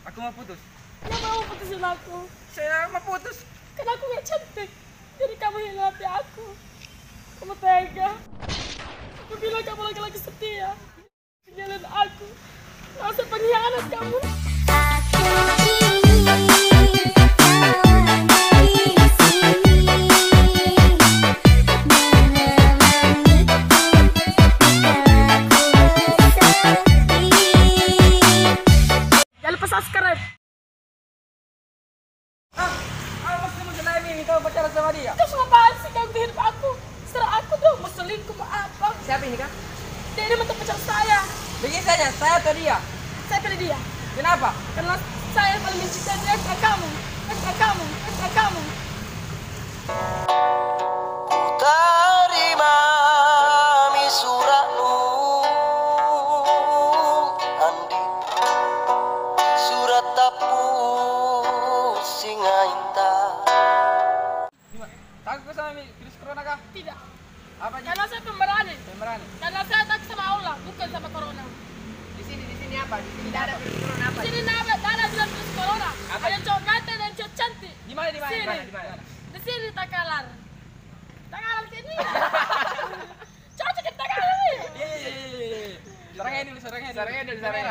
Aku mau putus. Kenapa kamu putusin aku? Saya mau putus. Karena aku gak cantik. Jadi kamu hilang hati aku. Kamu tega. Aku bilang kamu laki-laki setia. Tinggalin aku. Rasa pengkhianat kamu. Jangan lupa subscribe. Maksud kamu selama ini kau pacaran sama dia? Kau semua apaan sih ganggu hidup aku? Serah aku dong, mau selingkuh mau apa? Siapa ini kak? Dia ini mantan pacar saya. Begini saja, saya atau dia? Saya pilih dia. Kenapa? Karena saya paling mencintai dia ke kamu. Ke kamu. Ke kamu. Terima suratmu, Andi. Surat tapu singa inta. Takut sama virus corona kah? Tidak. Apa aja? Karena saya pemberani. Pemberani. Karena saya takut sama Allah, bukan sama corona. Di sini apa? Di sini ada virus corona apa? Di sini tidak ada bilang virus corona. Apa? Ada cowok ganteng dan cowok cantik. Di mana? Sini. Di mana? Di sini Takalar. Takalar sini. Cocok ke Takalar nih. Iya. Sarangnya dulu. Sarangnya di hatimu.